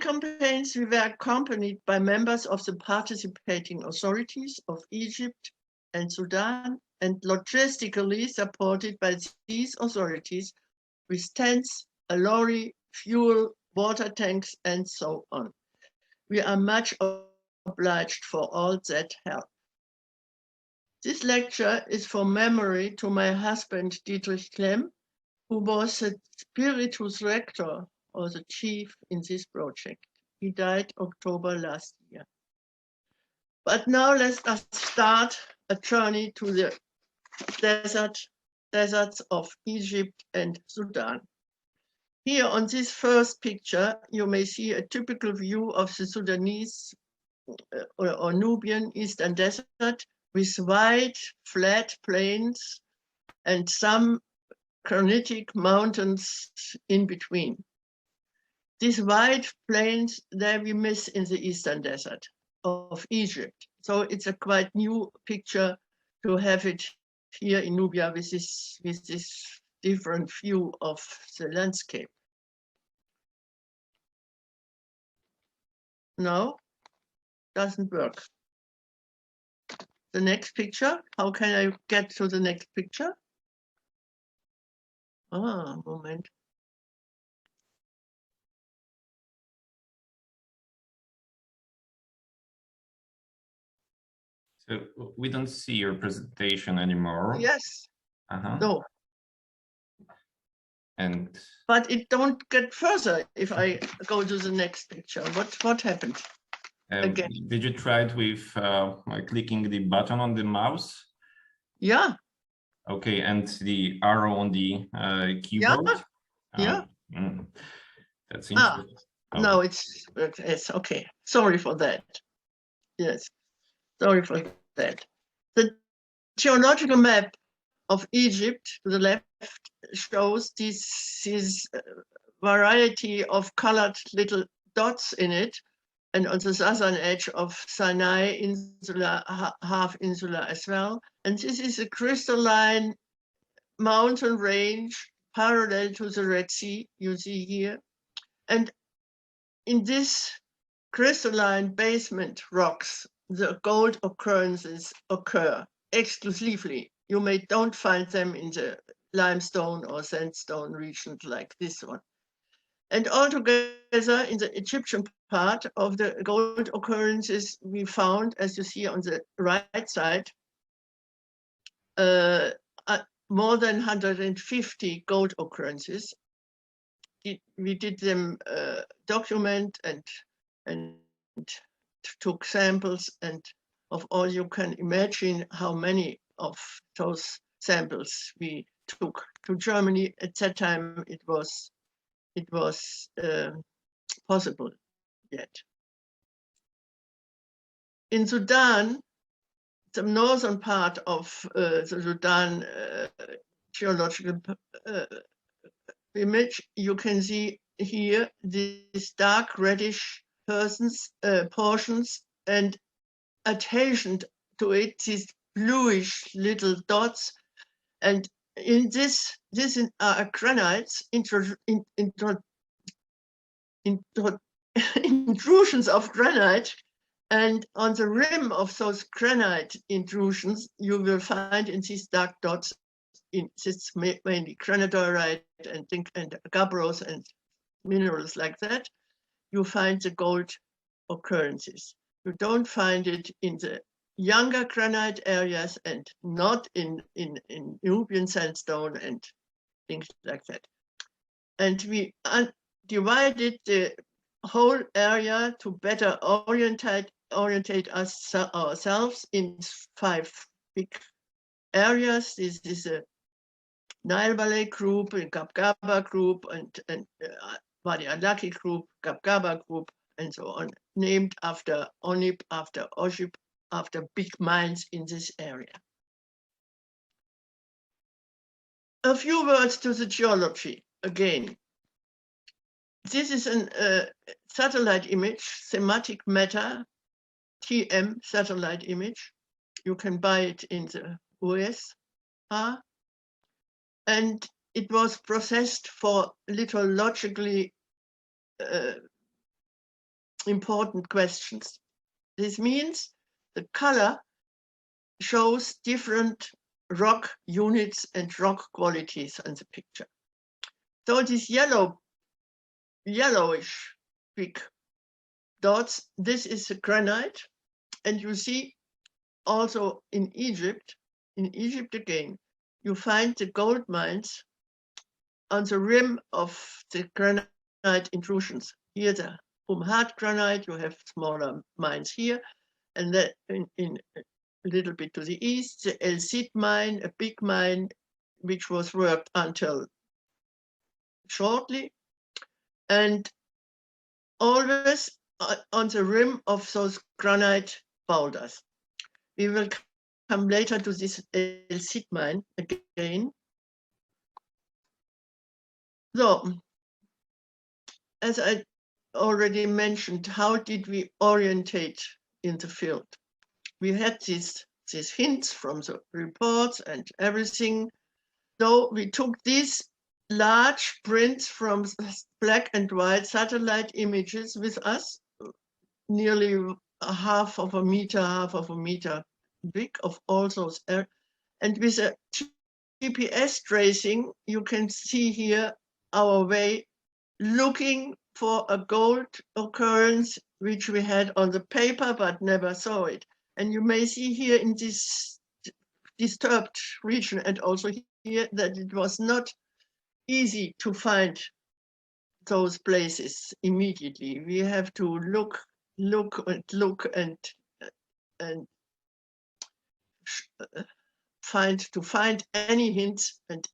campaigns, we were accompanied by members of the participating authorities of Egypt and Sudan, and logistically supported by these authorities with tents, a lorry, fuel, water tanks, and so on. We are much obliged for all that help. This lecture is for memory to my husband, Dietrich Klemm, who was the spiritus rector, or the chief, in this project. He died October last year. But now let us start a journey to the deserts of Egypt and Sudan. Here on this first picture, you may see a typical view of the Sudanese or Nubian Eastern Desert with wide, flat plains and some granitic mountains in between. These wide plains that we miss in the Eastern Desert of Egypt. So it's a quite new picture to have it here in Nubia with this different view of the landscape. No, doesn't work. The next picture, how can I get to the next picture? Ah, moment. So we don't see your presentation anymore. Yes. Uh-huh. No. And but it don't get further if I go to the next picture. What happened? Again. Did you try it with clicking the button on the mouse? Yeah. Okay, and the arrow on the keyboard? Yeah. That's interesting. No, it's okay. Sorry for that. Yes, sorry for that. The geological map of Egypt to the left shows this variety of colored little dots in it, and on the southern edge of Sinai Insula, half insula as well. And this is a crystalline mountain range parallel to the Red Sea, you see here. And in this crystalline basement rocks, the gold occurrences occur exclusively. You don't find them in the limestone or sandstone regions like this one. And altogether, in the Egyptian part of the gold occurrences, we found, as you see on the right side, more than 150 gold occurrences. We did them document and took samples, and of all you can imagine how many of those samples we took to Germany. At that time, it was possible yet. In Sudan, the northern part of the Sudan geological image, you can see here these dark reddish portions, and adjacent to it, these bluish little dots. And in this are granites, intrusions of granite. And on the rim of those granite intrusions, you will find in these dark dots, in this mainly granodiorite and gabbros and minerals like that, you find the gold occurrences. You don't find it in the younger granite areas and not in Nubian sandstone and things like that. And we divided the whole area to better orientate ourselves in 5 big areas. This is a Nile Valley group, a Gabgaba group, and Wadi Alaki group, Gabgaba group, and so on, named after Onib, after Oshib, after big mines in this area. A few words to the geology again. This is a satellite image, thematic matter, TM satellite image. You can buy it in the US. And it was processed for lithological important questions. This means the color shows different rock units and rock qualities in the picture. So these yellowish big dots, this is the granite. And you see also in Egypt again, you find the gold mines on the rim of the granite intrusions. Here the hard granite, you have smaller mines here, and then in a little bit to the east, the El Cid mine, a big mine, which was worked until shortly, and always on the rim of those granite boulders. We will come later to this El Cid mine again. So, as I already mentioned, how did we orientate in the field? We had these hints from the reports and everything. So we took these large prints from black and white satellite images with us, nearly half of a meter big of all those. And with a GPS tracing, you can see here our way looking for a gold occurrence, which we had on the paper, but never saw it. And you may see here in this disturbed region and also here that it was not easy to find those places immediately. We have to look and find any hints and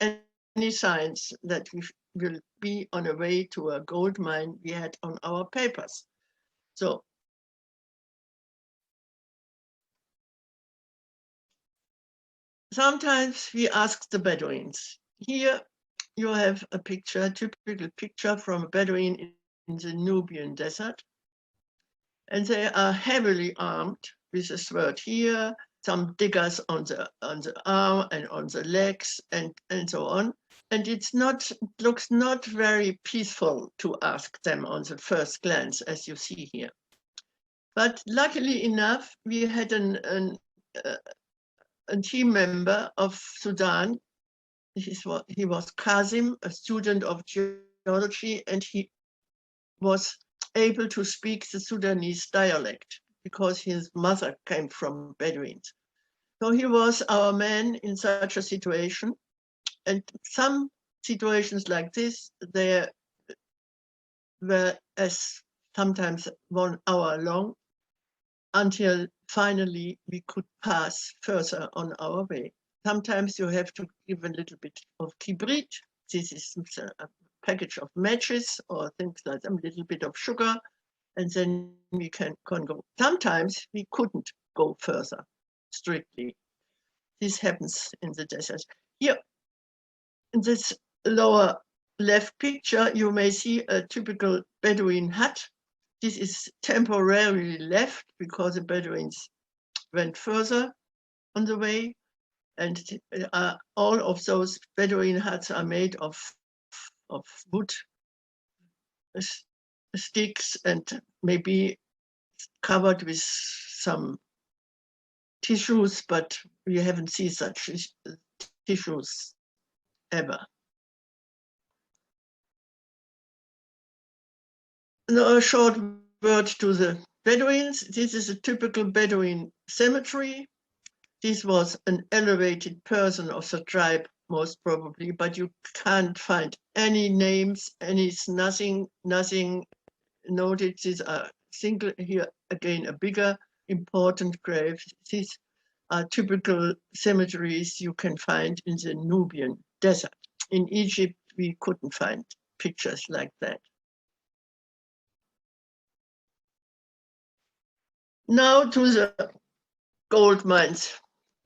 any signs that we will be on a way to a gold mine we had on our papers. So sometimes we ask the Bedouins. Here you have a picture, a typical picture from a Bedouin in the Nubian desert. And they are heavily armed with a sword here, some diggers on the arm and on the legs and so on. And it looks not very peaceful to ask them on the first glance, as you see here. But luckily enough, we had a team member of Sudan. He was Kazim, a student of geology, and he was able to speak the Sudanese dialect because his mother came from Bedouins. So he was our man in such a situation. And some situations like this, they were as sometimes 1 hour long until finally we could pass further on our way. Sometimes you have to give a little bit of kibrit. This is a package of matches or things like that, a little bit of sugar, and then we can go. Sometimes we couldn't go further strictly. This happens in the desert. Here, in this lower left picture, you may see a typical Bedouin hut. This is temporarily left because the Bedouins went further on the way. And all of those Bedouin huts are made of wood, sticks, and maybe covered with some tissues, but we haven't seen such tissues ever. Now, a short word to the Bedouins. This is a typical Bedouin cemetery. This was an elevated person of the tribe, most probably, but you can't find any names, nothing noted. These are single, here again, a bigger, important grave. These are typical cemeteries you can find in the Nubian desert. In Egypt, we couldn't find pictures like that. Now to the gold mines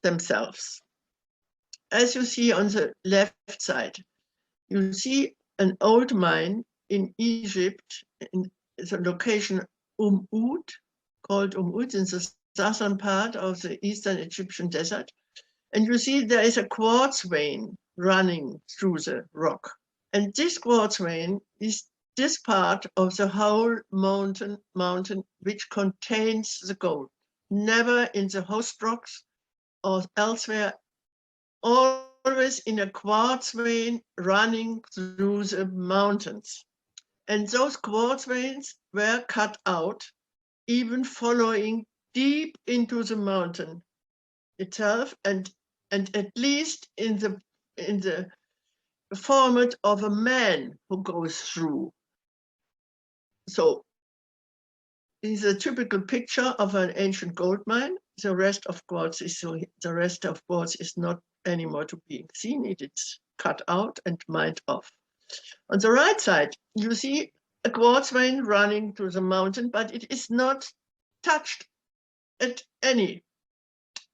themselves. As you see on the left side, you see an old mine in Egypt, in the location Oud, called Oud, in the southern part of the eastern Egyptian desert. And you see there is a quartz vein running through the rock. And this quartz vein is this part of the whole mountain which contains the gold, never in the host rocks or elsewhere, always in a quartz vein running through the mountains. And those quartz veins were cut out, even following deep into the mountain itself, and at least in the format of a man who goes through. So is a typical picture of an ancient gold mine. The rest of quartz is not anymore to be seen. It's cut out and mined off. On the right side, you see a quartz vein running through the mountain, but it is not touched at any.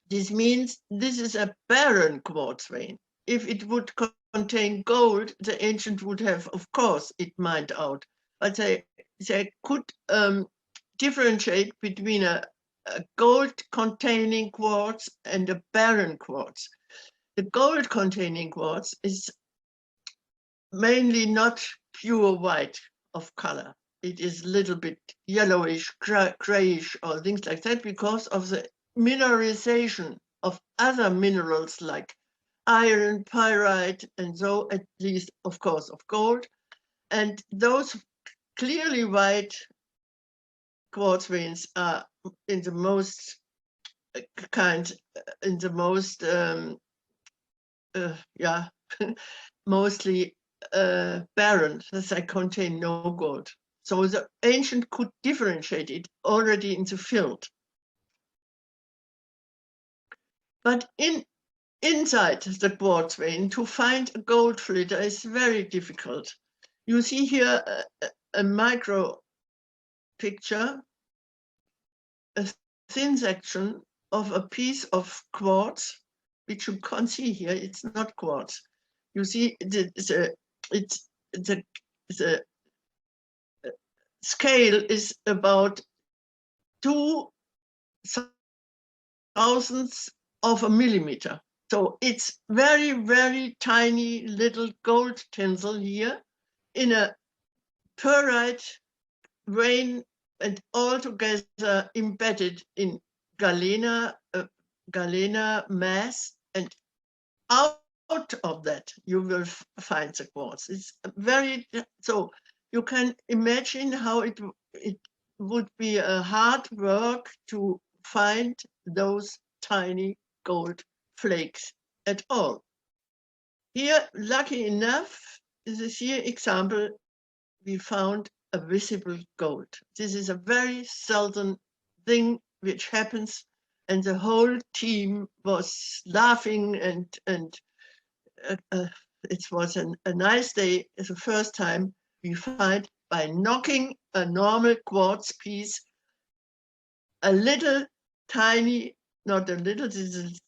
This means this is a barren quartz vein. If it would contain gold, the ancient would have, of course, it mined out. But they could differentiate between a gold-containing quartz and a barren quartz. The gold-containing quartz is mainly not pure white of color. It is a little bit yellowish, grayish, or things like that because of the mineralization of other minerals like iron, pyrite, and so at least, of course, of gold. And those clearly white quartz veins are in the most mostly barren, as they contain no gold. So the ancient could differentiate it already in the field. But inside the quartz vein, to find a gold flitter is very difficult. You see here a micro picture, a thin section of a piece of quartz, which you can't see here. It's not quartz. You see the scale is about 2/1000th of a millimeter. So it's very, very tiny little gold tinsel here in a pyrite vein and altogether embedded in galena mass, and out of that you will find the quartz. It's very, so you can imagine how it would be a hard work to find those tiny gold flakes at all. Here, lucky enough, this here example, we found a visible gold. This is a very seldom thing which happens, and the whole team was laughing, and it was a nice day. It's the first time we find, by knocking a normal quartz piece, a little tiny, not a little, this is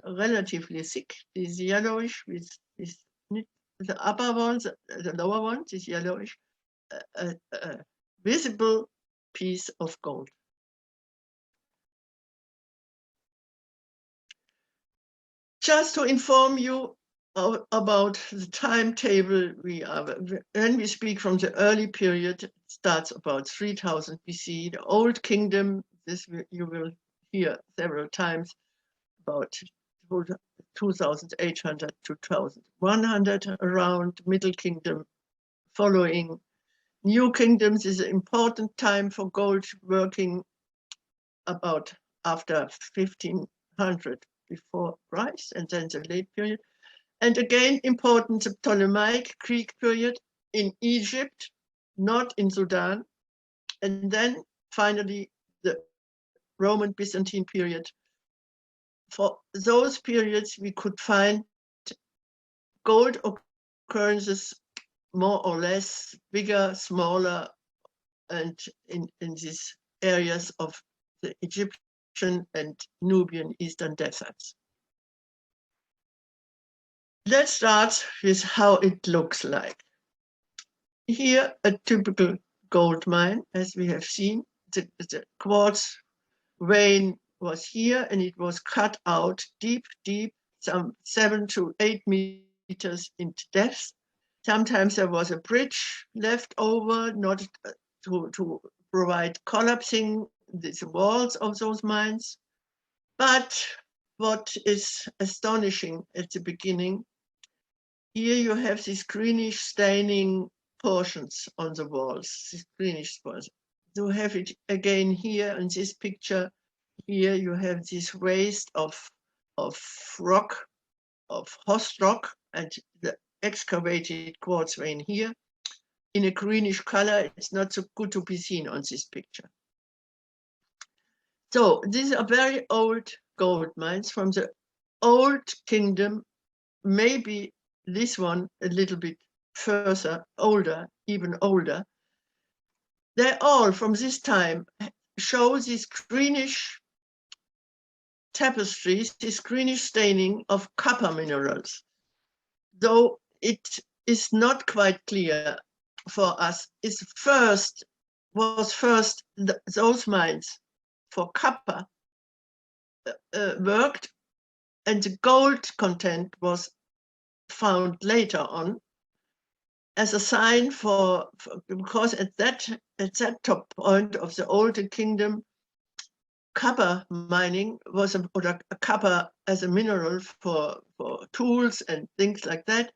relatively thick, this yellowish, with this, the upper one, the lower one, this yellowish, a visible piece of gold. Just to inform you about the timetable, when we speak from the early period, it starts about 3000 BC. The Old Kingdom, this you will hear several times, about 2800 to 1100 around. Middle Kingdom following. New Kingdoms is an important time for gold working, about after 1500 before Christ, and then the late period. And again, important, the Ptolemaic Greek period in Egypt, not in Sudan. And then finally, the Roman Byzantine period. For those periods, we could find gold occurrences more or less, bigger, smaller, and in these areas of the Egyptian and Nubian eastern deserts. Let's start with how it looks like. Here, a typical gold mine, as we have seen. The quartz vein was here, and it was cut out deep, some 7 to 8 meters into depth. Sometimes there was a bridge left over, not to provide collapsing the walls of those mines. But what is astonishing at the beginning, here you have these greenish staining portions on the walls, these greenish spots. You have it again here in this picture. Here you have this waste of rock, of host rock, and the excavated quartz vein here in a greenish color. It's not so good to be seen on this picture. So these are very old gold mines from the old kingdom, maybe this one a little bit further, older, even older. They all from this time show these greenish tapestries, this greenish staining of copper minerals. Though it is not quite clear for us, was first those mines for copper worked, and the gold content was found later on as a sign because at that top point of the older kingdom, copper mining was or copper as a mineral for tools and things like that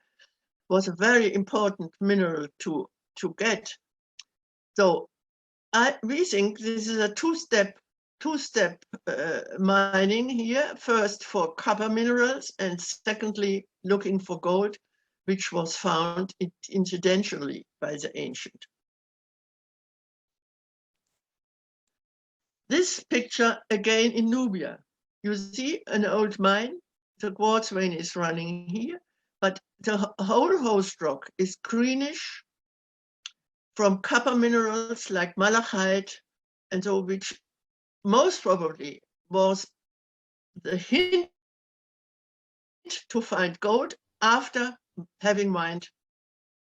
was a very important mineral to get. So we think this is a two-step mining here, first for copper minerals and secondly looking for gold, which was found incidentally by the ancient. This picture again in Nubia. You see an old mine, the quartz vein is running here, but the whole host rock is greenish from copper minerals like malachite, and so which most probably was the hint to find gold after having mined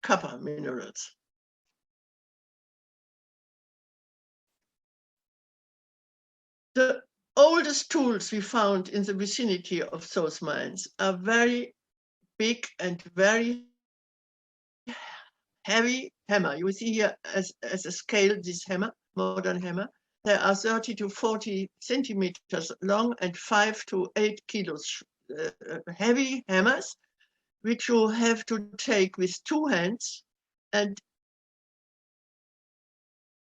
copper minerals. The oldest tools we found in the vicinity of those mines are very big and very heavy hammer. You see here as a scale, this hammer, modern hammer. They are 30 to 40 centimeters long and 5 to 8 kilos heavy hammers, which you have to take with two hands. And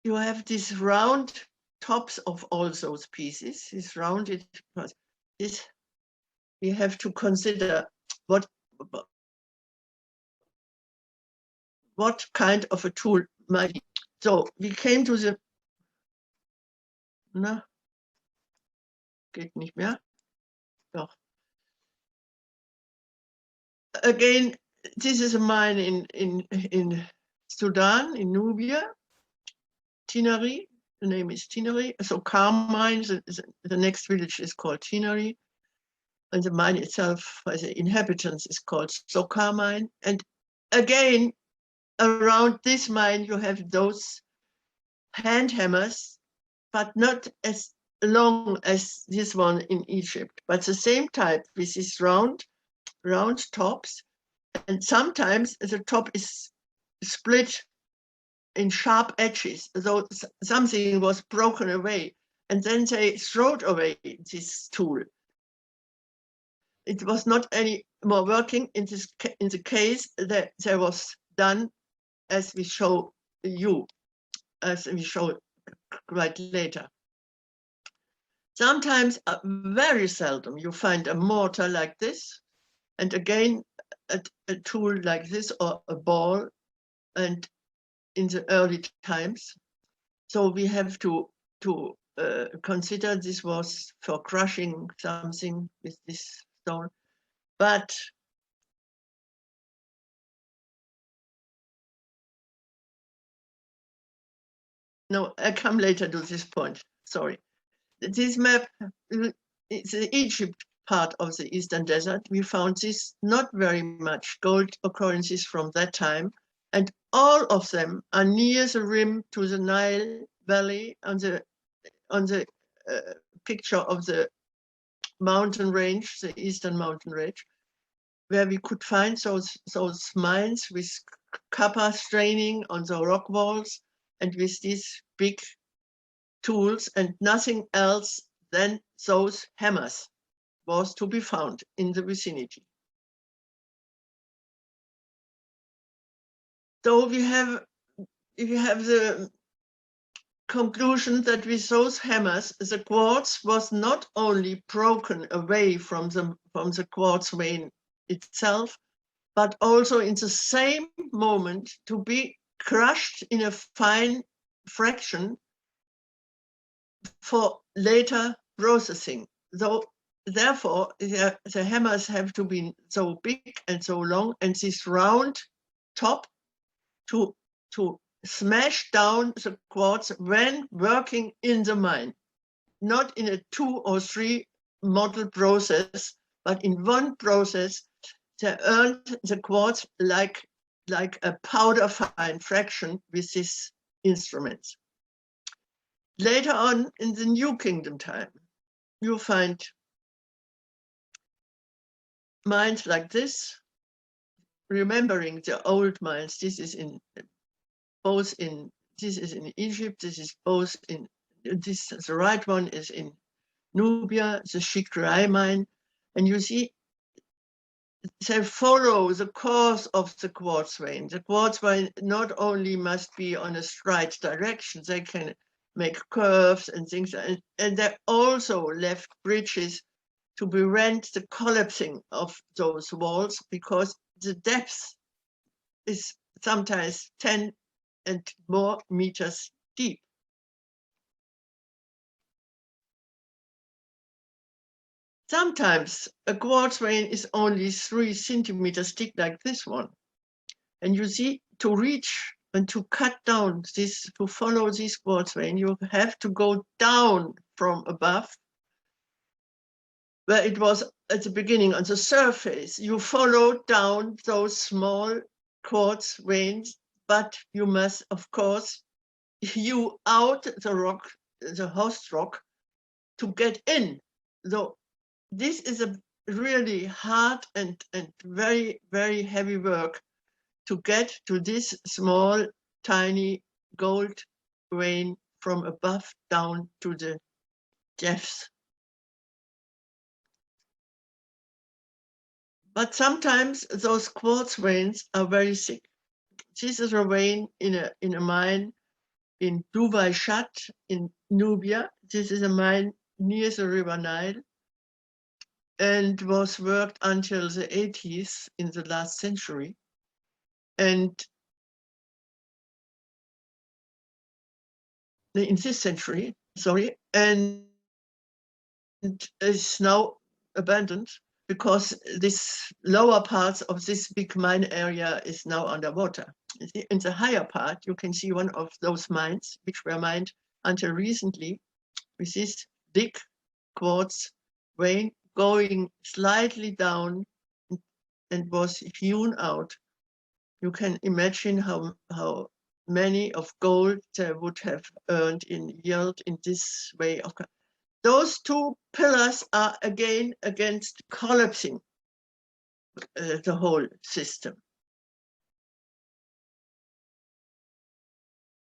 you have these round tops of all those pieces, this rounded, this we have to consider what kind of a tool might be. So we came to the, na, geht nicht mehr. Doch. Again, this is a mine in Sudan, in Nubia, Tinari. The name is Tinari. So Carmine, the next village is called Tinari. And the mine itself, by the inhabitants, is called Sokar mine. And again, around this mine, you have those hand hammers, but not as long as this one in Egypt, but the same type with these round tops. And sometimes the top is split in sharp edges, so something was broken away, and then they throwed away this tool. It was not any more working in the case that there was done as we show you, as we show right later. Sometimes, very seldom, you find a mortar like this, and again a tool like this or a ball, and in the early times. So we have to consider this was for crushing something with this stone. But no, I come later to this point, sorry. This map is the Egypt part of the Eastern Desert. We found this not very much gold occurrences from that time, and all of them are near the rim to the Nile Valley on the picture of the mountain range, the Eastern mountain range, where we could find those mines with copper straining on the rock walls and with these big tools, and nothing else than those hammers was to be found in the vicinity. So we have the conclusion that with those hammers, the quartz was not only broken away from the quartz vein itself, but also in the same moment to be crushed in a fine fraction for later processing. Therefore, the hammers have to be so big and so long, and this round top to smash down the quartz when working in the mine, not in a 2 or 3 model process, but in one process. They earned the quartz like a powder fine fraction with these instruments. Later on in the New Kingdom time, you find mines like this, remembering the old mines. This is in Egypt, this is both in, the right one is in Nubia, the Shikrai mine, and you see they follow the course of the quartz vein. The quartz vein not only must be on a straight direction, they can make curves and things, and they also left bridges to prevent the collapsing of those walls, because the depth is sometimes 10 and more meters deep. Sometimes a quartz vein is only 3 centimeters thick, like this one. And you see, to reach and to cut down this, to follow this quartz vein, you have to go down from above, where it was at the beginning on the surface. You follow down those small quartz veins, but you must, of course, hew out the rock, the host rock, to get in. So this is a really hard and very, very heavy work to get to this small, tiny gold vein from above down to the depths. But sometimes those quartz veins are very thick. This is a vein in a mine in Dubai Shat in Nubia. This is a mine near the river Nile, and was worked until the 80s in the last century. And in this century, sorry, and is now abandoned because this lower parts of this big mine area is now underwater. In the higher part, you can see one of those mines which were mined until recently with this big quartz vein going slightly down and was hewn out. You can imagine how many of gold they would have earned in yield in this way. Those 2 pillars are again against collapsing the whole system.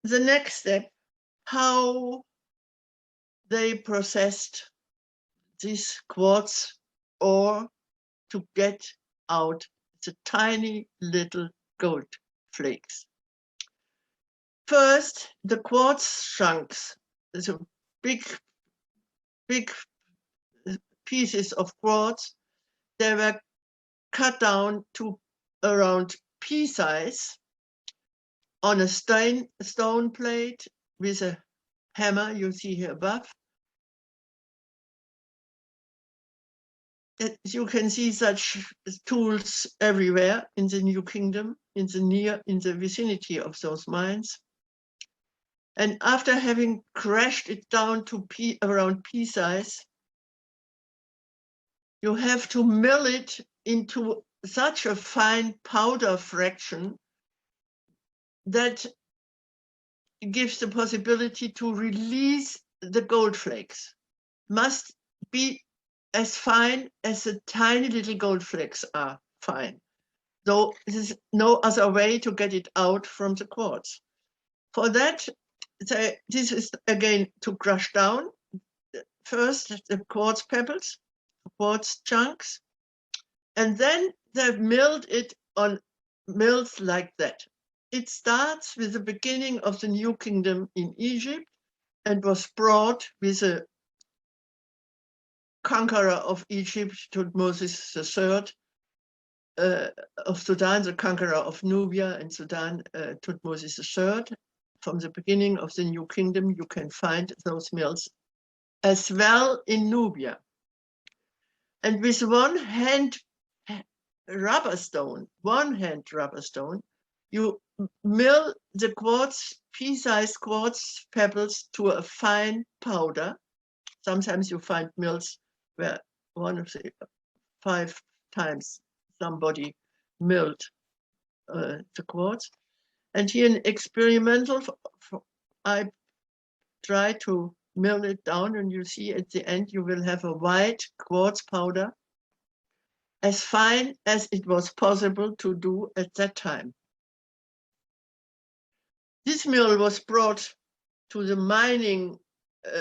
The next step, how they processed this quartz ore to get out the tiny little gold flakes. First, the quartz chunks, the big pieces of quartz, they were cut down to around pea size on a stone plate with a hammer you see here above. You can see such tools everywhere in the New Kingdom, in the vicinity of those mines. And after having crushed it down to around pea size, you have to mill it into such a fine powder fraction that gives the possibility to release the gold flakes. Must be as fine as the tiny little gold flakes are fine. Though there's no other way to get it out from the quartz. For that, this is again to crush down first the quartz pebbles, quartz chunks, and then they've milled it on mills like that. It starts with the beginning of the New Kingdom in Egypt and was brought with a conqueror of Egypt, Thutmose III, of Sudan, the conqueror of Nubia and Sudan, Thutmose III. From the beginning of the New Kingdom, you can find those mills as well in Nubia. And with one hand rubber stone, you mill the quartz, pea-sized quartz pebbles to a fine powder. Sometimes you find mills where 1 of the 5 times somebody milled the quartz. And here in experimental, I try to mill it down, and you see at the end you will have a white quartz powder, as fine as it was possible to do at that time. This mill was brought to the mining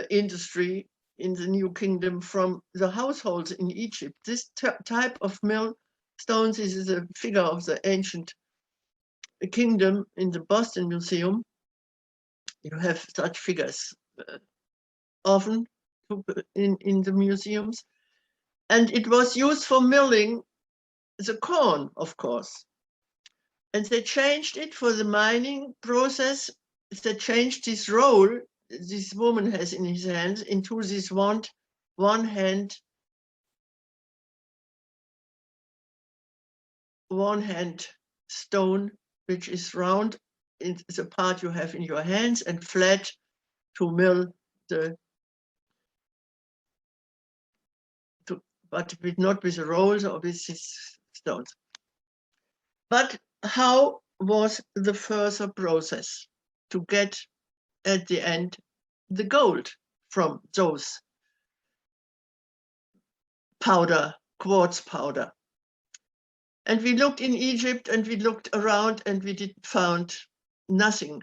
industry in the New Kingdom from the households in Egypt. This type of millstones is a figure of the ancient kingdom in the Boston Museum. You have such figures often in the museums. And it was used for milling the corn, of course. And they changed it for the mining process. They changed this roll this woman has in his hands into this one hand stone, which is round. It's a part you have in your hands, and flat to mill but not with the rolls or with these stones. But how was the further process to get at the end the gold from those quartz powder? And we looked in Egypt and we looked around and we found nothing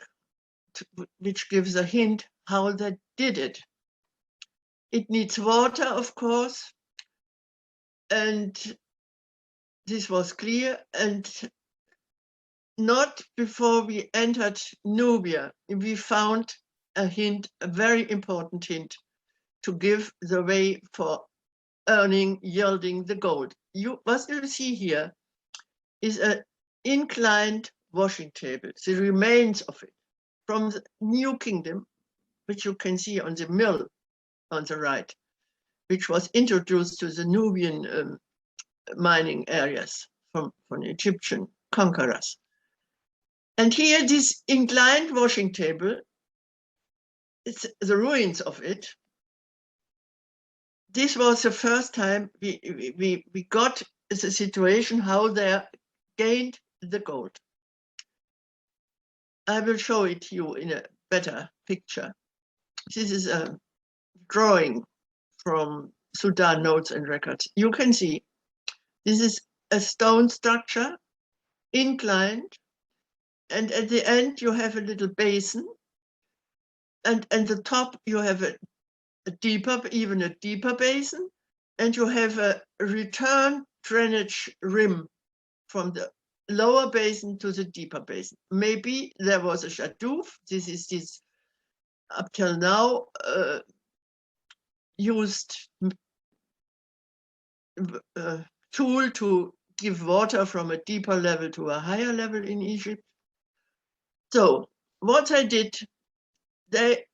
which gives a hint how they did it. It needs water, of course, and this was clear. And not before we entered Nubia, we found a hint, a very important hint, to give the way for yielding the gold. What you see here is an inclined washing table, the remains of it, from the New Kingdom, which you can see on the mill on the right, which was introduced to the Nubian mining areas from Egyptian conquerors. And here, this inclined washing table, it's the ruins of it. This was the first time we got the situation how they gained the gold. I will show it to you in a better picture. This is a drawing from Sudan Notes and Records. You can see this is a stone structure, inclined, and at the end you have a little basin, and at the top you have a deeper basin, and you have a return drainage rim from the lower basin to the deeper basin. Maybe there was a shadouf. This is this up till now used tool to give water from a deeper level to a higher level in Egypt. So what I did, they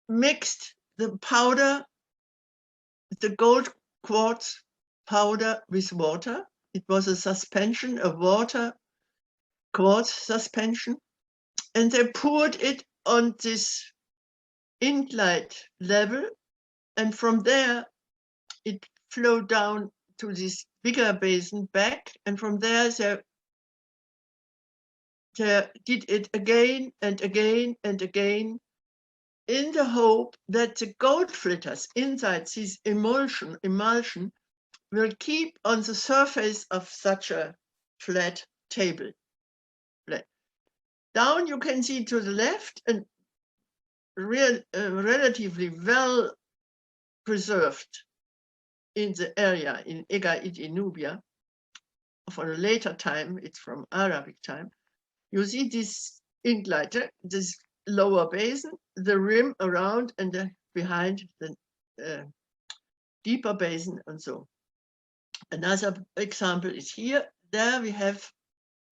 mixed the powder, the gold quartz powder with water. It was a suspension, a water quartz suspension, and they poured it on this inclined level, and from there it flowed down to this bigger basin back, and from there they did it again and again and again, in the hope that the gold fritters inside this emulsion will keep on the surface of such a flat table. Down you can see to the left and relatively well preserved in the area in Egait in Nubia. For a later time, it's from Arabic time. You see this incliter, this lower basin, the rim around and behind the deeper basin and so. Another example is here. There we have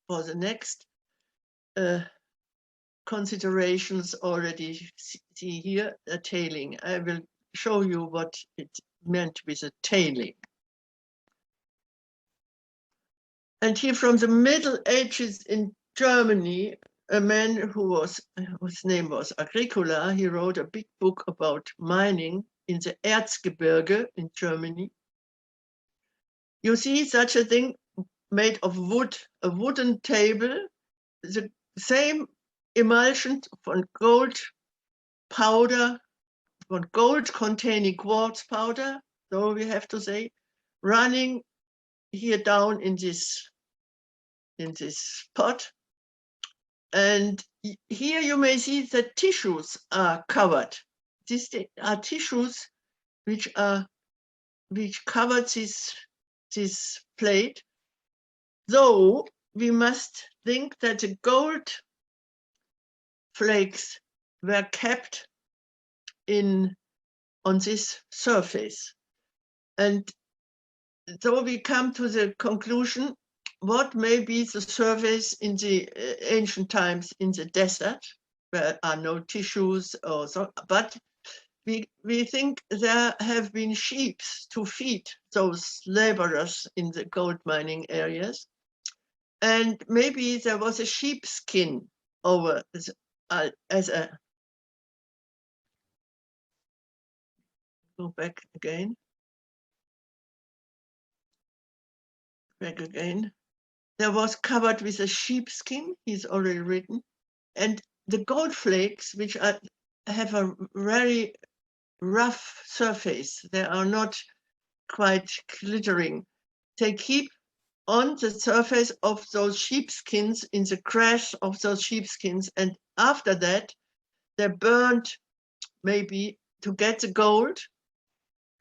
for the next considerations already see here a tailing. I will show you what it meant with a tailing. And here from the Middle Ages in Germany, a man whose name was Agricola, he wrote a big book about mining in the Erzgebirge in Germany. You see such a thing made of wood, a wooden table, the same emulsion from gold powder, from gold containing quartz powder, so we have to say, running here down in this pot. And here you may see that tissues are covered. These are tissues which cover this plate. Though we must think that the gold flakes were kept on this surface. And so we come to the conclusion, what may be the surface in the ancient times in the desert, where are no tissues or so, but we think there have been sheep to feed those laborers in the gold mining areas. And maybe there was a sheepskin over as a, go back again. Back again. There was covered with a sheepskin, he's already written. And the gold flakes, which have a very rough surface, they are not quite glittering. They keep on the surface of those sheepskins, in the crash of those sheepskins, and after that, they're burned maybe to get the gold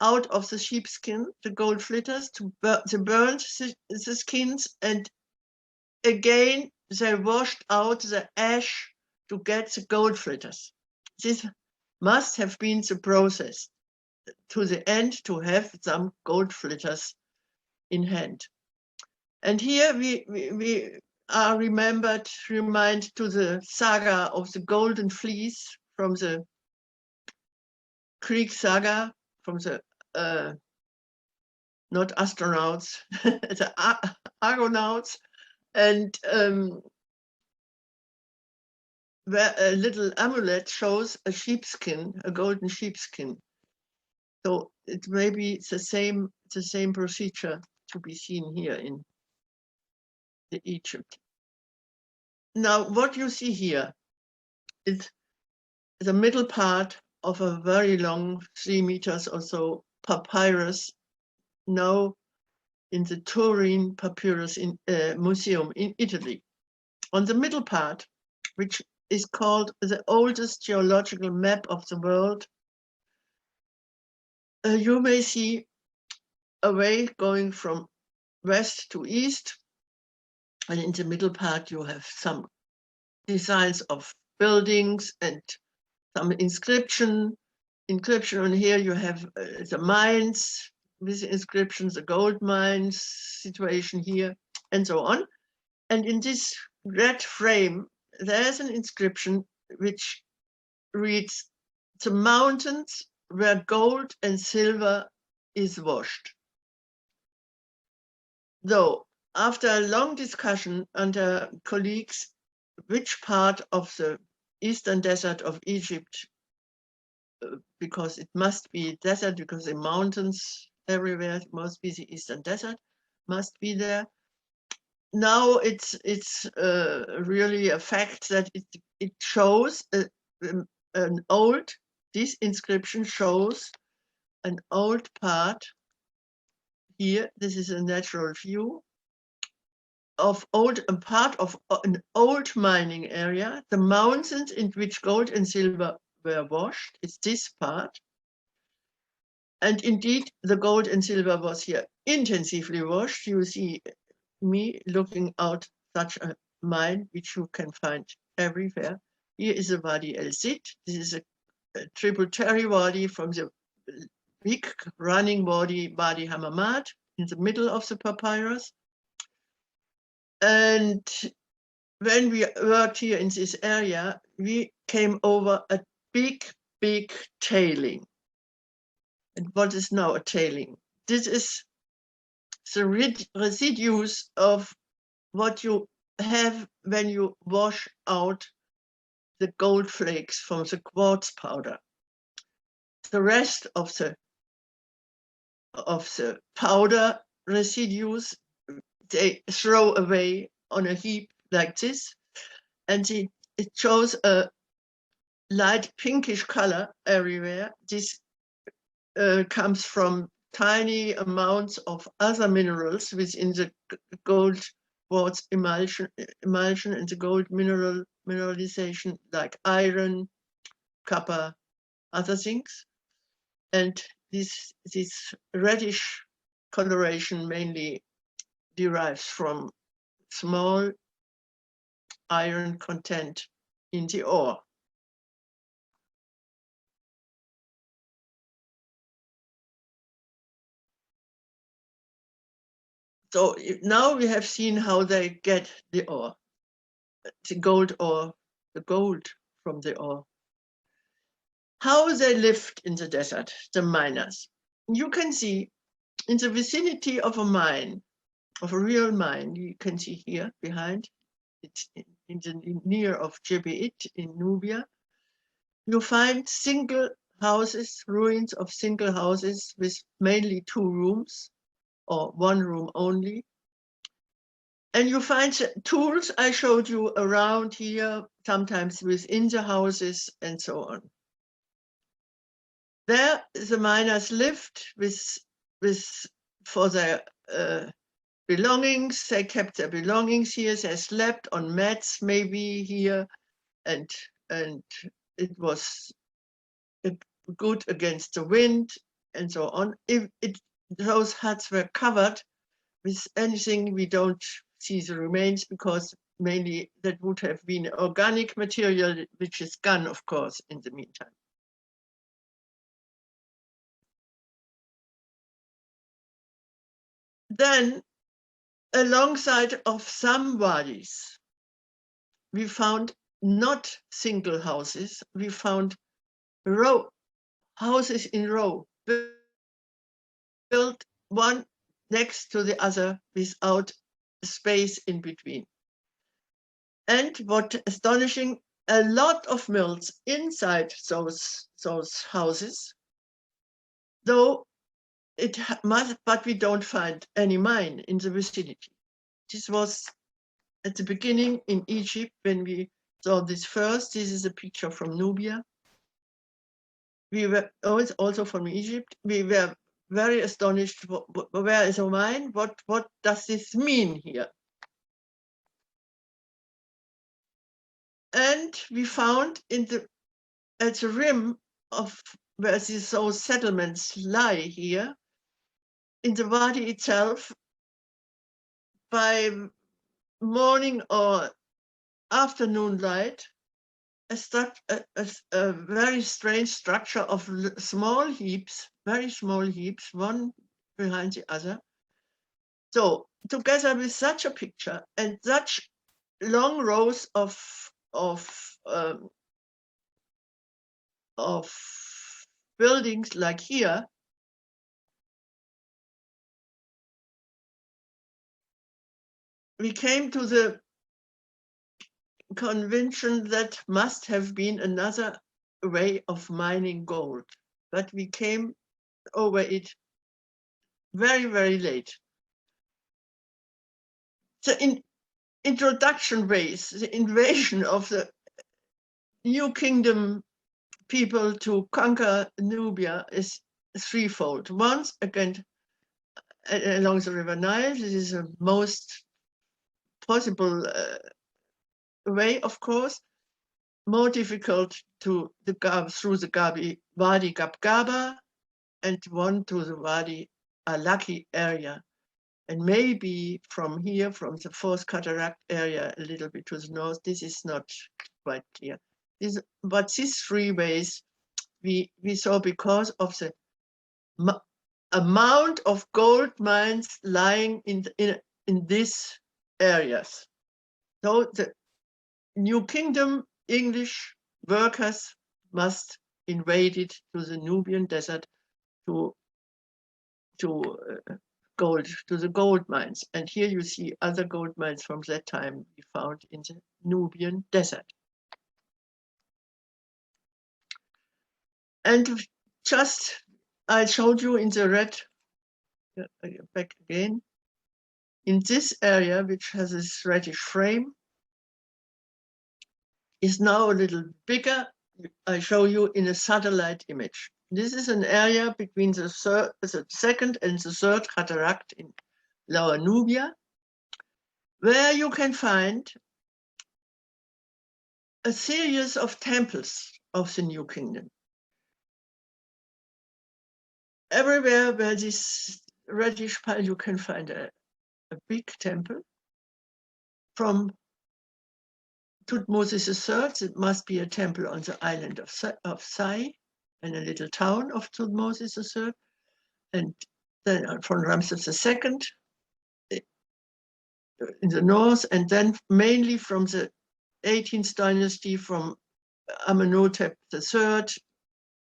out of the sheepskin, the gold flitters, to burn the skins, and again they washed out the ash to get the gold flitters. This must have been the process to the end to have some gold flitters in hand. And here we are reminded to the saga of the golden fleece from the Greek saga, from the not astronauts, the Argonauts, and where a little amulet shows a sheepskin, a golden sheepskin. So it may be the same procedure to be seen here in the Egypt. Now, what you see here is the middle part of a very long, 3 meters or so, papyrus, now in the Turin Papyrus Museum in Italy. On the middle part, which is called the oldest geological map of the world, you may see a way going from west to east. And in the middle part, you have some designs of buildings and some inscription. And here you have the mines with inscriptions, the gold mines situation here, and so on. And in this red frame, there's an inscription which reads, "The mountains where gold and silver is washed." Though, after a long discussion under colleagues, which part of the eastern desert of Egypt, because it must be desert, because the mountains everywhere must be the eastern desert, must be there. Now it's really a fact that it shows this inscription shows an old part here, this is a natural view of a part of an old mining area. The mountains in which gold and silver were washed is this part. And indeed, the gold and silver was here intensively washed. You see me looking out such a mine, which you can find everywhere. Here is the Wadi El Zid. This is a tributary wadi from the big running Wadi Hammamat in the middle of the papyrus. And when we worked here in this area, we came over a big tailing. And what is now a tailing? This is the residues of what you have when you wash out the gold flakes from the quartz powder. The rest of the powder residues, they throw away on a heap like this, and it shows a light pinkish color everywhere. This comes from tiny amounts of other minerals within the gold quartz emulsion and the gold mineralization, like iron, copper, other things. And this reddish coloration mainly derives from small iron content in the ore. So now we have seen how they get the ore, the gold ore, the gold from the ore. How they lived in the desert, the miners. You can see in the vicinity of a mine, of a real mine, you can see here behind, it's in the near of Jebi'it in Nubia, you find single houses, ruins of single houses with mainly 2 rooms or 1 room only. And you find the tools I showed you around here, sometimes within the houses and so on. There, the miners lived for their belongings. They kept their belongings here. They slept on mats, maybe here, and it was good against the wind and so on. If those huts were covered with anything, we don't see the remains, because mainly that would have been organic material, which is gone, of course, in the meantime. Then, alongside of some wadis, we found not single houses, we found houses in row, built one next to the other without space in between. And what astonishing, a lot of mills inside those houses, though it must, but we don't find any mine in the vicinity. This was at the beginning in Egypt when we saw this first. This is a picture from Nubia. We were also from Egypt. We were very astonished. Where is a mine? What does this mean here? And we found at the rim of where those settlements lie here, in the Wadi itself, by morning or afternoon light, a very strange structure of small heaps, very small heaps, one behind the other. So together with such a picture and such long rows of buildings like here, we came to the conviction that must have been another way of mining gold, but we came over it very, very late. The introduction ways, the invasion of the new kingdom people to conquer Nubia is threefold. Once again, along the River Nile. This is the most possible way, of course. More difficult to through the Wadi Gabgaba and one to the Wadi Alaki area. And maybe from here, from the fourth cataract area, a little bit to the north. This is not quite clear. But these three ways we saw because of the amount of gold mines lying in these areas. So the New Kingdom English workers must invade it to the Nubian desert to the gold mines. And here you see other gold mines from that time we found in the Nubian desert. And just, I showed you in the red, back again, in this area, which has this reddish frame, is now a little bigger. I show you in a satellite image. This is an area between the second and the third cataract in Lower Nubia, where you can find a series of temples of the New Kingdom. Everywhere where this reddish pile, you can find a big temple. From Thutmose III, it must be a temple on the island of Sai, and a little town of Thutmose III. And then from Ramses II in the north, and then mainly from the 18th dynasty, from Amenhotep III,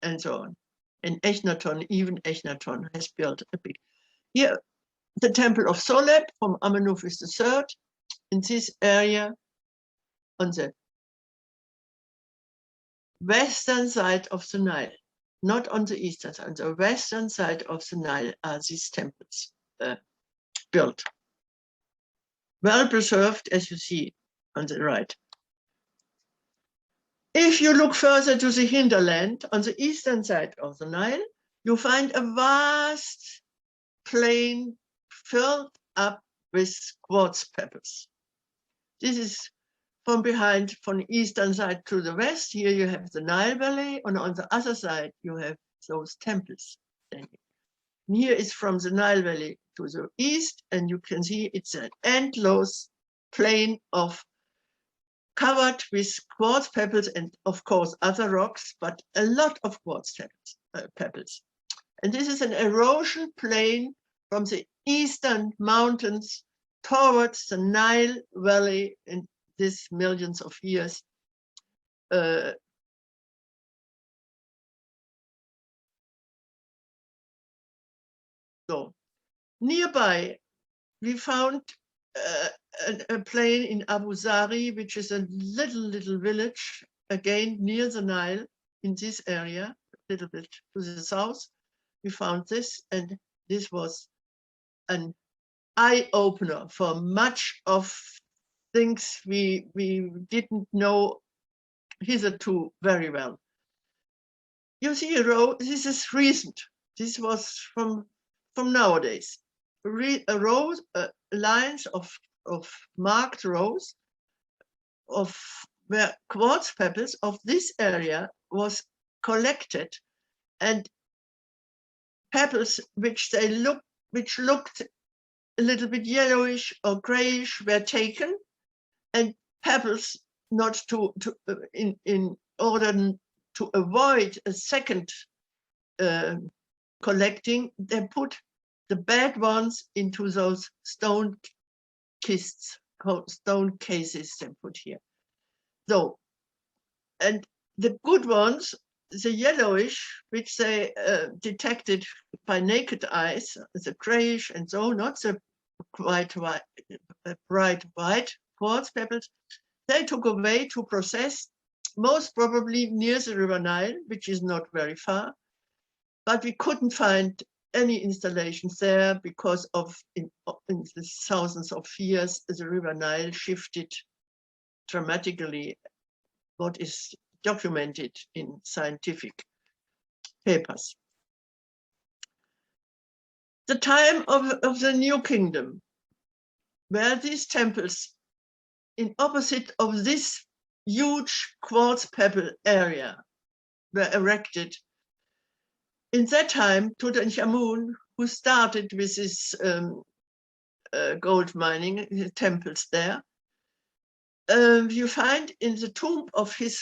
and so on. And Echnaton, even Echnaton has built a big. Here, the temple of Soleb from Amenhotep III, in this area on the western side of the Nile, not on the eastern side, on the western side of the Nile are these temples built. Well preserved, as you see on the right. If you look further to the hinterland, on the eastern side of the Nile, you find a vast plain filled up with quartz pebbles. This is from behind, from the eastern side to the west. Here you have the Nile Valley, and on the other side you have those temples. And here is from the Nile Valley to the east, and you can see it's an endless plain of covered with quartz pebbles and of course other rocks, but a lot of quartz pebbles. And this is an erosion plain from the eastern mountains towards the Nile Valley in these millions of years. So nearby, we found a plain in Abu Zari, which is a little village, again near the Nile in this area, a little bit to the south. We found this, and this was an eye-opener for much of things we didn't know hitherto very well. You see a row, this is recent. This was from nowadays. Lines of marked rows of where quartz pebbles of this area was collected, and pebbles which looked a little bit yellowish or grayish were taken, and pebbles not in order to avoid a second collecting, they put the bad ones into those stone cases they put here. So, and the good ones, the yellowish, which they detected by naked eyes, the grayish and so, not the bright white quartz pebbles, they took away to process, most probably near the River Nile, which is not very far, but we couldn't find any installations there because of in the thousands of years the River Nile shifted dramatically, what is documented in scientific papers. the time of the New Kingdom, where these temples, in opposite of this huge quartz pebble area, were erected. In that time, Tutankhamun, who started with his gold mining, the temples there, you find in the tomb of his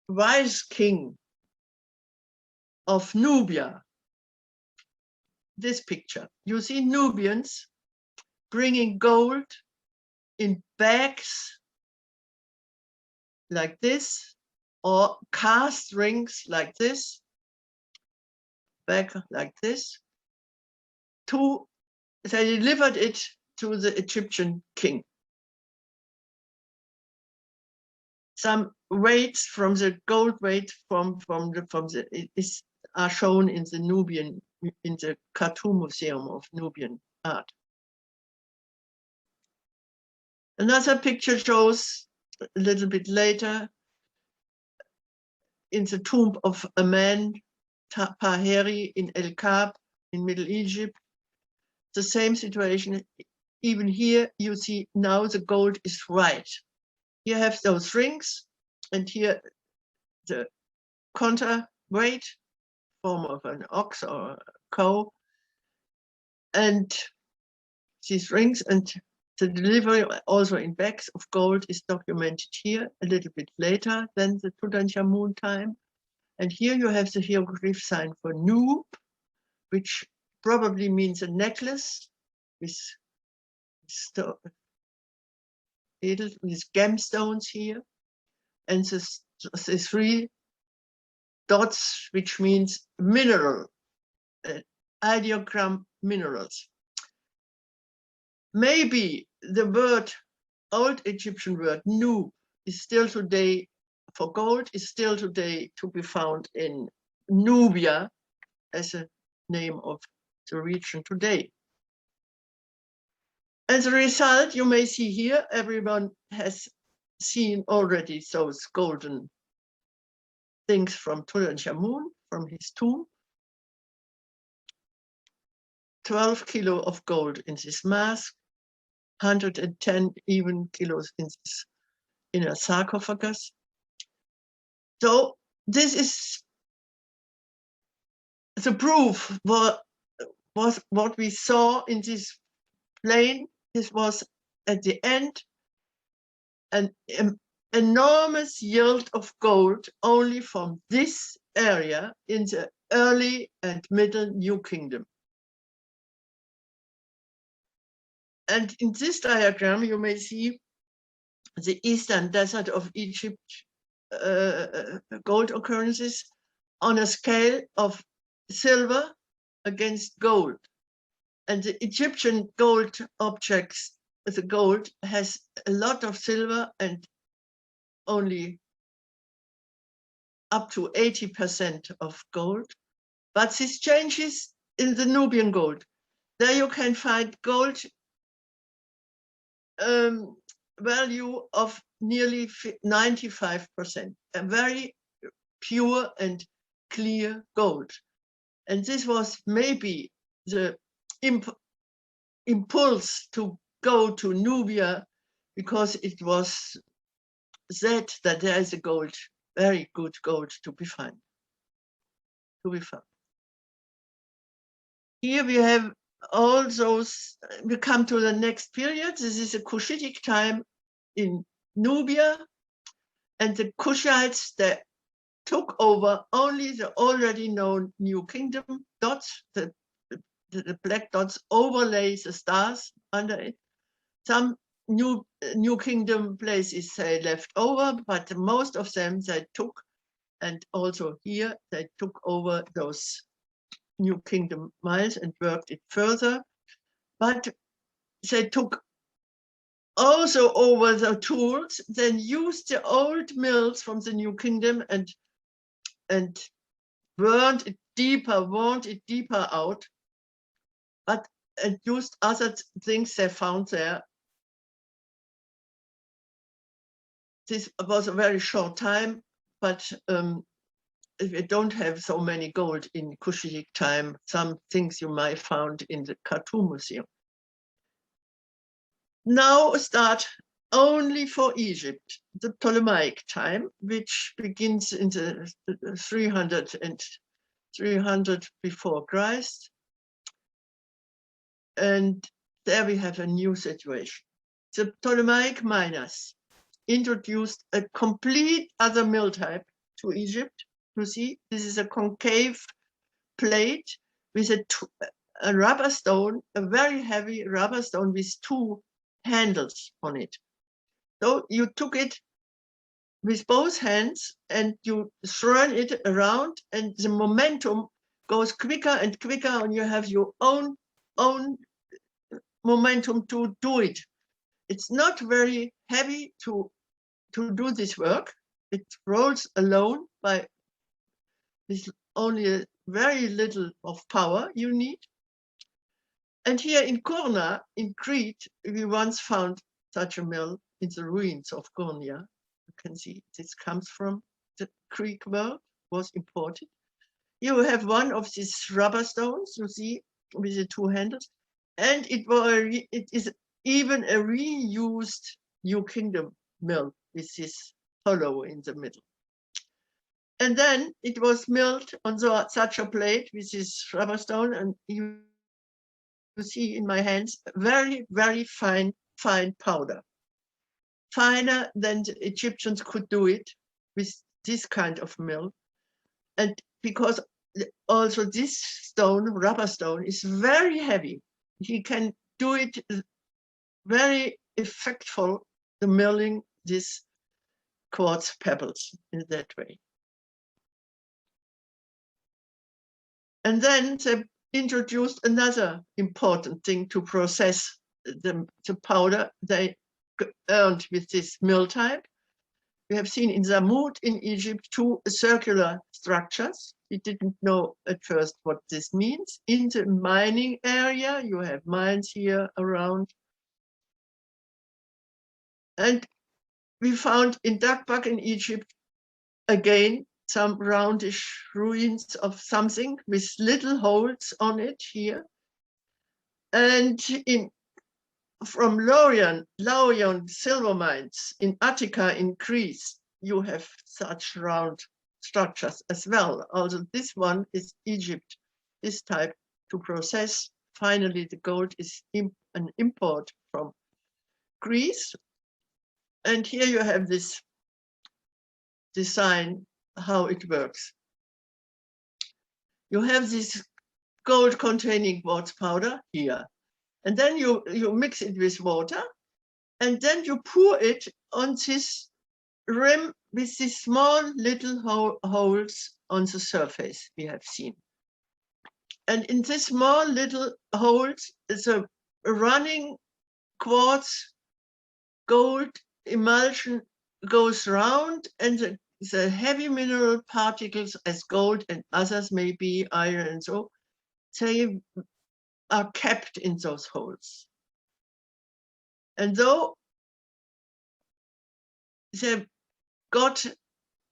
wise king of Nubia, this picture. You see Nubians bringing gold in bags like this, or cast rings like this, bag like this, they delivered it to the Egyptian king. Some weights from the gold weight are shown in the Nubian, in the Khartoum Museum of Nubian art. Another picture shows a little bit later in the tomb of a man, Paheri, in El Kab in Middle Egypt. The same situation. Even here you see now the gold is right. You have those rings, and here the counterweight, form of an ox or a cow, and these rings, and the delivery also in bags of gold is documented here a little bit later than the Tutankhamun time. And here you have the hieroglyph sign for Nub, which probably means a necklace with gemstones here, and the three dots, which means mineral, ideogram minerals. Maybe the word, Old Egyptian word, Nub, is still today, for gold, is still today to be found in Nubia as a name of the region today. As a result, you may see here, everyone has seen already those golden things from Tutankhamun, from his tomb. 12 kilo of gold in this mask, 110 even kilos in this inner sarcophagus. So this is the proof what we saw in this plain. This was at the end an enormous yield of gold only from this area in the early and middle New Kingdom. And in this diagram, you may see the eastern desert of Egypt gold occurrences on a scale of silver against gold. And the Egyptian gold objects, the gold has a lot of silver and only up to 80% of gold. But this changes in the Nubian gold. There you can find gold value of nearly 95%, a very pure and clear gold. And this was maybe the impulse to go to Nubia, because it was said that there is a gold, very good gold to be found. Here we have all those, we come to the next period. This is a Cushitic time in Nubia, and the Kushites that took over only the already known New Kingdom dots. The black dots overlay the stars under it. Some New Kingdom places they left over, but most of them they took, and also here they took over those New Kingdom miles and worked it further. But they took also over the tools, then used the old mills from the New Kingdom and worn it deeper out, but and used other things they found there. This was a very short time, but we don't have so many gold in Cushitic time. Some things you might found in the Khartoum Museum. Now start only for Egypt, the Ptolemaic time, which begins in the 300 before Christ. And there we have a new situation. The Ptolemaic miners introduced a complete other mill type to Egypt. You see, this is a concave plate with a rubber stone, a very heavy rubber stone with two handles on it. So you took it with both hands and you throw it around, and the momentum goes quicker and quicker, and you have your own momentum to do it. It's not very heavy to do this work. It rolls alone with only a very little of power you need. And here in Kourna, in Crete, we once found such a mill in the ruins of Kournia. You can see this comes from the Greek world, was imported. You have one of these rubber stones, you see, with the two handles, and it is even a reused New Kingdom mill with this hollow in the middle. And then it was milled on such a plate with this rubber stone, and you see in my hands very, very fine powder, finer than the Egyptians could do it with this kind of mill. And because also this stone, rubber stone, is very heavy, he can do it very effectful, the milling this quartz pebbles in that way. And then they introduced another important thing to process the powder they earned with this mill type. We have seen in Zamut in Egypt two circular structures. We didn't know at first what this means. In the mining area, you have mines here around. And we found in Dakbak in Egypt, again, some roundish ruins of something with little holes on it here. And from Laurion silver mines in Attica in Greece, you have such round structures as well. Also, this one is Egypt, this type to process. Finally, the gold is an import from Greece. And here you have this design, how it works. You have this gold containing quartz powder here. And then you mix it with water, and then you pour it on this rim with these small little holes on the surface we have seen. And in these small little holes, the running quartz gold emulsion goes round, and the heavy mineral particles as gold and others may be iron and so, they are kept in those holes. And though they've got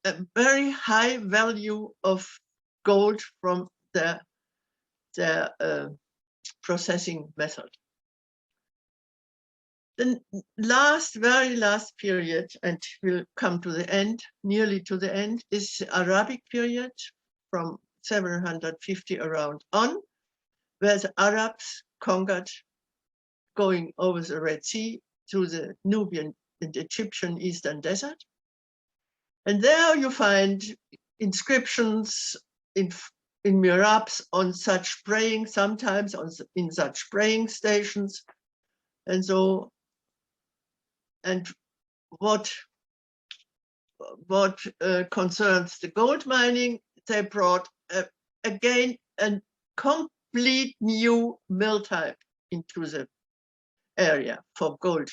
a very high value of gold from their processing method. The very last period, and we'll come to the end, nearly to the end, is the Arabic period from 750 around on, where the Arabs conquered, going over the Red Sea through the Nubian and Egyptian Eastern Desert. And there you find inscriptions in mihrabs on such praying, sometimes in such praying stations. And so, and what concerns the gold mining, they brought again a complete new mill type into the area for gold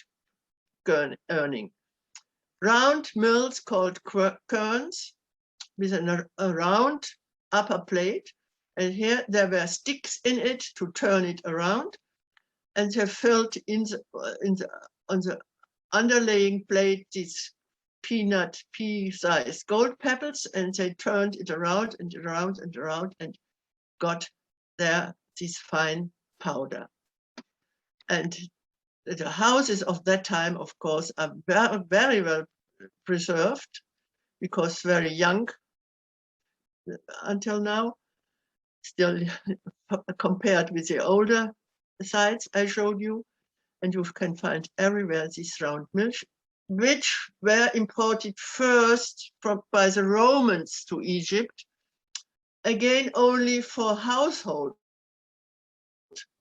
earning. Round mills called querns with a round upper plate, and here there were sticks in it to turn it around, and they filled on the underlaying plate these pea-sized gold pebbles, and they turned it around and around and around and got there this fine powder. And the houses of that time, of course, are very, very well preserved, because very young until now, still compared with the older sites I showed you. And you can find everywhere these round mills, which were imported first by the Romans to Egypt, again only for household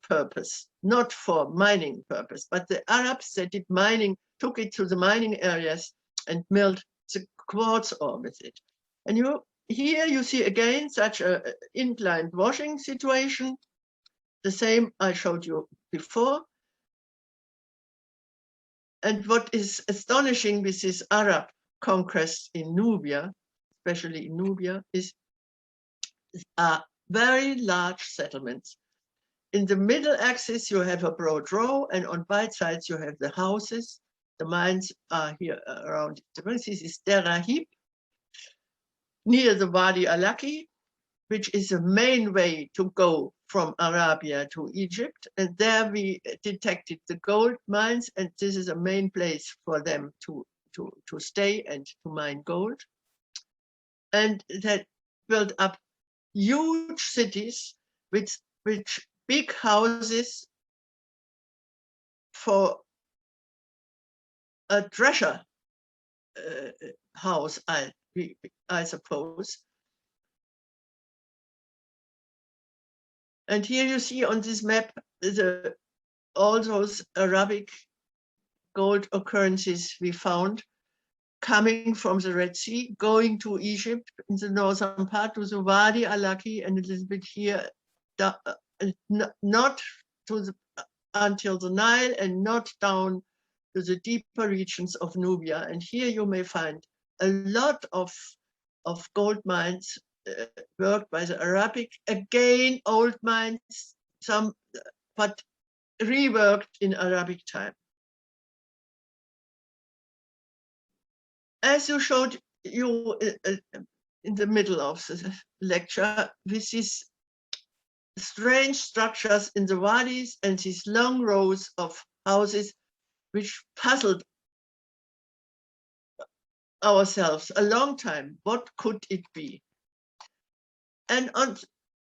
purpose, not for mining purpose. But the Arabs that did mining took it to the mining areas and milled the quartz ore with it. And here you see again such an inclined washing situation, the same I showed you before. And what is astonishing with this Arab conquest in Nubia, especially in Nubia, is very large settlements. In the middle axis, you have a broad row, and on both sides, you have the houses. The mines are here around. This is Derahib, near the Wadi al-Laki, which is the main way to go from Arabia to Egypt. And there we detected the gold mines, and this is a main place for them to stay and to mine gold. And that built up huge cities with big houses for a treasure house, I suppose. And here you see on this map all those Arabic gold occurrences we found coming from the Red Sea, going to Egypt in the northern part to the Wadi al-Laki, and a little bit here, not to until the Nile, and not down to the deeper regions of Nubia. And here you may find a lot of gold mines worked by the Arabic, again old mines, some but reworked in Arabic time. As you showed you in the middle of the lecture, with these strange structures in the wadis and these long rows of houses, which puzzled ourselves a long time. What could it be? And on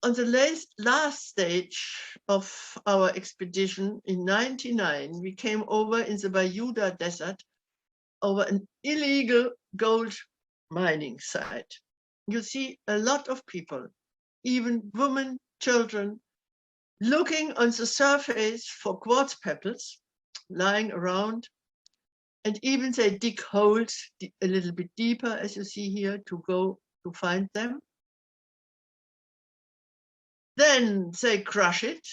the last stage of our expedition in '99, we came over in the Bayuda Desert over an illegal gold mining site. You see a lot of people, even women, children, looking on the surface for quartz pebbles lying around. And even they dig holes a little bit deeper, as you see here, to go to find them. Then they crush it,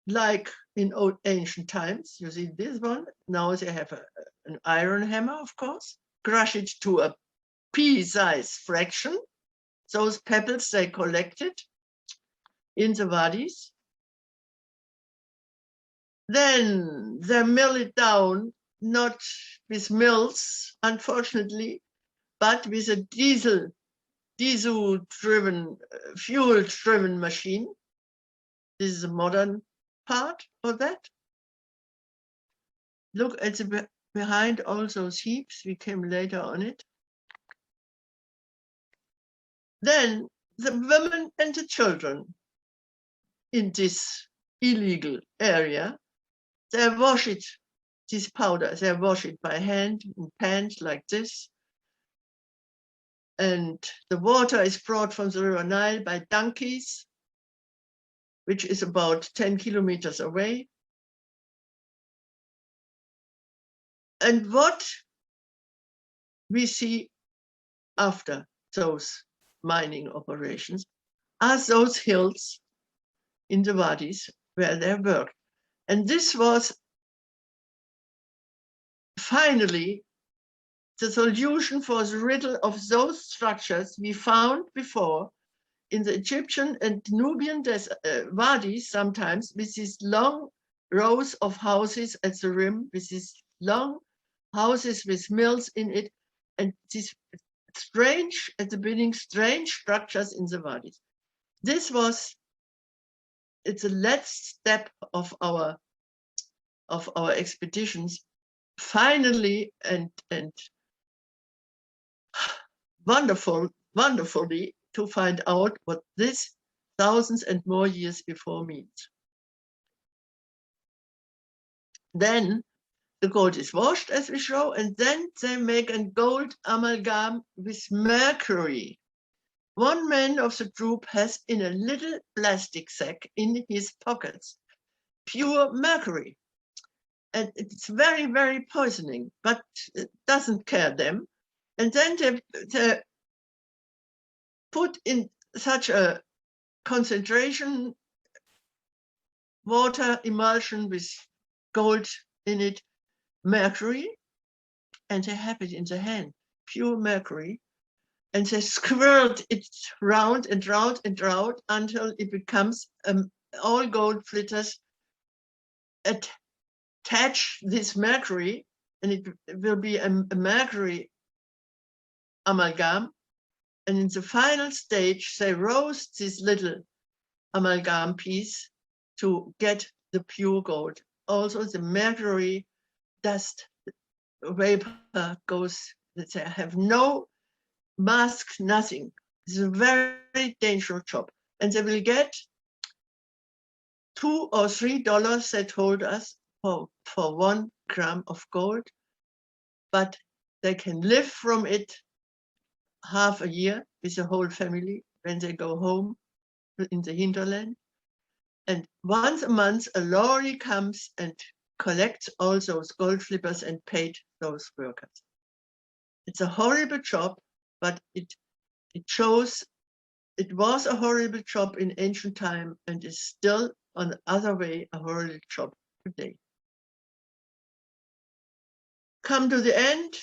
like in ancient times. You see this one. Now they have an iron hammer, of course. Crush it to a pea-sized fraction. Those pebbles they collected in the wadis. Then they mill it down, not with mills, unfortunately, but with a diesel-driven, fuel-driven machine. This is a modern part of that. Look at the behind all those heaps. We came later on it. Then the women and the children in this illegal area, they wash it, this powder, they wash it by hand in pans like this. And the water is brought from the river Nile by donkeys, which is about 10 kilometers away. And what we see after those mining operations are those hills in the wadis where they worked. And this was finally the solution for the riddle of those structures we found before in the Egyptian and Nubian wadis, sometimes with these long rows of houses at the rim, with these long houses with mills in it, and these strange, at the beginning, strange structures in the wadis. This was, it's the last step of our expeditions, finally and wonderfully to find out what this thousands and more years before means. Then the gold is washed, as we show, and then they make a gold amalgam with mercury. One man of the group has in a little plastic sack in his pockets pure mercury. And it's very, very poisoning, but it doesn't care them. And then they put in such a concentration water emulsion with gold in it, mercury, and they have it in the hand, pure mercury, and they squirt it round and round and round until it becomes all gold flitters attach this mercury, and it will be a mercury amalgam. And in the final stage, they roast this little amalgam piece to get the pure gold. Also, the mercury dust vapor goes, they have no mask, nothing. It's a very dangerous job. And they will get $2 or $3, they told us, for 1 gram of gold, but they can live from it half a year with the whole family when they go home in the hinterland. And once a month, a lorry comes and collects all those gold flippers and paid those workers. It's a horrible job, but it shows it was a horrible job in ancient time and is still on the other way a horrible job today. Come to the end.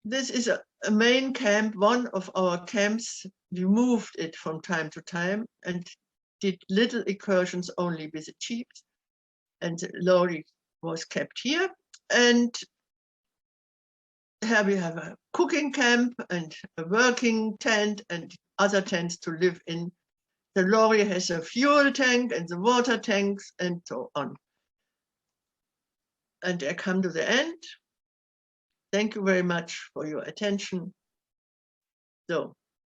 This is a main camp, one of our camps. We moved it from time to time and did little incursions only with the jeeps, and the lorry was kept here. And here we have a cooking camp and a working tent and other tents to live in. The lorry has a fuel tank and the water tanks and so on. And I come to the end. Thank you very much for your attention. So